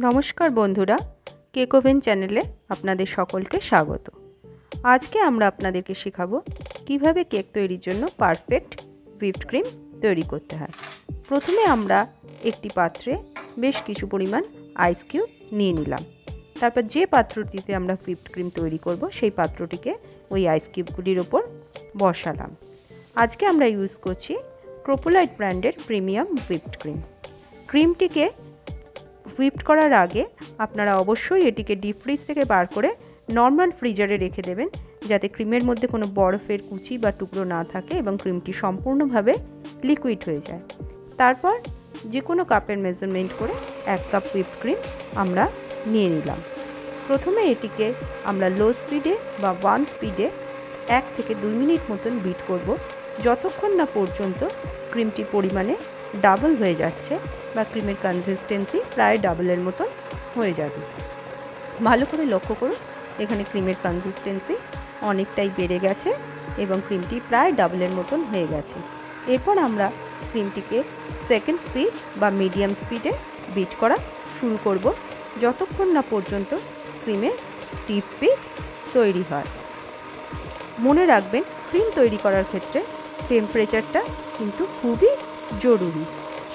নমস্কার বন্ধুরা, cake oven চ্যানেলে আপনাদের সকলকে স্বাগত। আজকে আমরা আপনাদেরকে শেখাবো কিভাবে কেক তৈরির জন্য পারফেক্ট হুইপড ক্রিম তৈরি করতে হয়। প্রথমে আমরা একটি পাত্রে বেশ কিছু পরিমাণ আইস কিউব নিয়ে নিলাম। তারপর যে পাত্রটিতে আমরা হুইপড ক্রিম তৈরি করব সেই পাত্রটিকে ওই আইস কিউবগুলির ওপর বসালাম। আজকে আমরা ইউজ করছি ক্রোপোলাইট ব্র্যান্ডের প্রিমিয়াম হুইপড ক্রিম। ক্রিমটিকে হুইপড করার আগে আপনারা অবশ্যই এটিকে ডিপ ফ্রিজ থেকে বার করে নর্মাল ফ্রিজারে রেখে দেবেন, যাতে ক্রিমের মধ্যে কোনো বরফের কুচি বা টুকরো না থাকে এবং ক্রিমটি সম্পূর্ণভাবে লিকুইড হয়ে যায়। তারপর যে কোনো কাপের মেজারমেন্ট করে 1 কাপ হুইপড ক্রিম আমরা নিয়ে নিলাম। প্রথমে এটিকে আমরা লো স্পিডে বা 1 স্পিডে 1 থেকে 2 মিনিট মতন বিট করব, যতক্ষণ না পর্যন্ত ক্রিমটি পরিমাণে ডাবল হয়ে যাচ্ছে বা ক্রিমের কনসিস্টেন্সি প্রায় ডাবলের মতন হয়ে যাবে। ভালো করে লক্ষ্য করুন, এখানে ক্রিমের কনসিস্টেন্সি অনেকটাই বেড়ে গেছে এবং ক্রিমটি প্রায় ডাবলের মতন হয়ে গেছে। এরপর আমরা ক্রিমটিকে সেকেন্ড স্পিড বা মিডিয়াম স্পিডে বিট করা শুরু করব, যতক্ষণ না পর্যন্ত ক্রিমের স্টিফ পিক তৈরি হয়। মনে রাখবেন, ক্রিম তৈরি করার ক্ষেত্রে টেম্পারেচারটা কিন্তু খুবই জরুরি।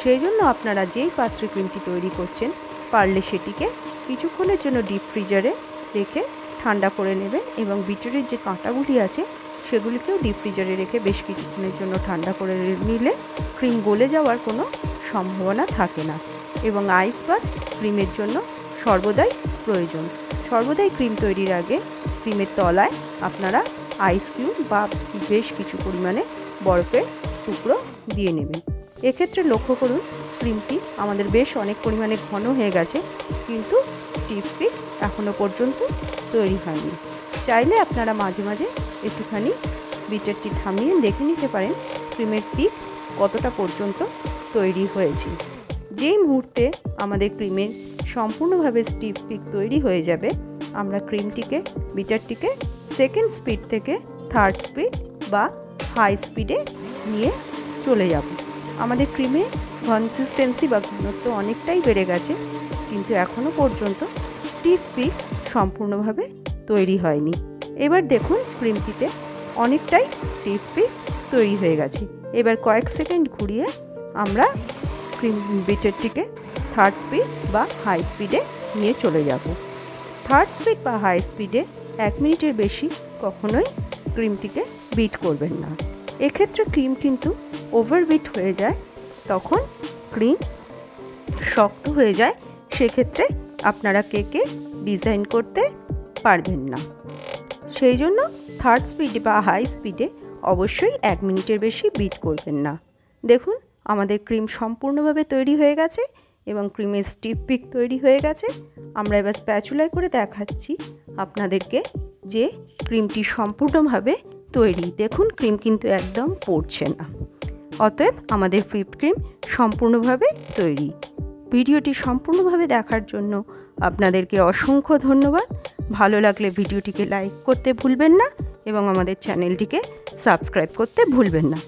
সেই জন্য আপনারা যেই পাত্রে ক্রিমটি তৈরি করছেন পারলে সেটিকে কিছুক্ষণের জন্য ডিপ ফ্রিজারে রেখে ঠান্ডা করে নেবেন এবং ভিতরের যে কাঁটাগুলি আছে সেগুলিকেও ডিপ ফ্রিজারে রেখে বেশ কিছুক্ষণের জন্য ঠান্ডা করে নিলে ক্রিম গলে যাওয়ার কোনো সম্ভাবনা থাকে না। এবং আইস বাথ ক্রিমের জন্য সর্বদাই প্রয়োজন। সর্বদাই ক্রিম তৈরির আগে ক্রিমের তলায় আপনারা আইস কিউব বা বেশ কিছু পরিমাণে বরফের টুকরো দিয়ে নেবেন। এক্ষেত্রে লক্ষ্য করুন, ক্রিমটি আমাদের বেশ অনেক পরিমাণে ঘন হয়ে গেছে, কিন্তু স্টিফ পিক এখনও পর্যন্ত তৈরি হয়নি। চাইলে আপনারা মাঝে মাঝে একটুখানি বিটারটি থামিয়ে দেখে নিতে পারেন ক্রিমের পিক কতটা পর্যন্ত তৈরি হয়েছে। যেই মুহূর্তে আমাদের ক্রিমের সম্পূর্ণভাবে স্টিফ পিক তৈরি হয়ে যাবে, আমরা ক্রিমটিকে বিটারটিকে সেকেন্ড স্পিড থেকে থার্ড স্পিড বা হাই স্পিডে নিয়ে চলে যাব। আমাদের ক্রিমে কনসিস্টেন্সি বা ঘনত্ব অনেকটাই বেড়ে গেছে, কিন্তু এখনও পর্যন্ত স্টিফ পিক সম্পূর্ণভাবে তৈরি হয়নি। এবার দেখুন, ক্রিমটিতে অনেকটাই স্টিফ পিক তৈরি হয়ে গেছে। এবার কয়েক সেকেন্ড ঘুরিয়ে আমরা ক্রিম বিটারটিকে থার্ড স্পিড বা হাই স্পিডে নিয়ে চলে যাব। থার্ড স্পিড বা হাই স্পিডে 1 মিনিটের বেশি কখনোই ক্রিমটিকে বিট করবেন না। এক্ষেত্রে ক্রিম কিন্তু ওভারবিট হয়ে যায়, তখন ক্রিম শক্ত হয়ে যায়, সেক্ষেত্রে আপনারা কেকে ডিজাইন করতে পারবেন না। সেই জন্য থার্ড স্পিডে বা হাই স্পিডে অবশ্যই 1 মিনিটের বেশি বিট করবেন না। দেখুন, আমাদের ক্রিম সম্পূর্ণভাবে তৈরি হয়ে গেছে এবং ক্রিমের স্টিফ পিক তৈরি হয়ে গেছে। আমরা এবার স্প্যাচুলায় করে দেখাচ্ছি আপনাদেরকে যে ক্রিমটি সম্পূর্ণভাবে তৈরি। দেখুন, ক্রিম কিন্তু একদম পড়ছে না। অতএব আমাদের হুইপড ক্রিম সম্পূর্ণভাবে তৈরি। ভিডিওটি সম্পূর্ণভাবে দেখার জন্য আপনাদেরকে অসংখ্য ধন্যবাদ। ভালো লাগলে ভিডিওটিকে লাইক করতে ভুলবেন না এবং আমাদের চ্যানেলটিকে সাবস্ক্রাইব করতে ভুলবেন না।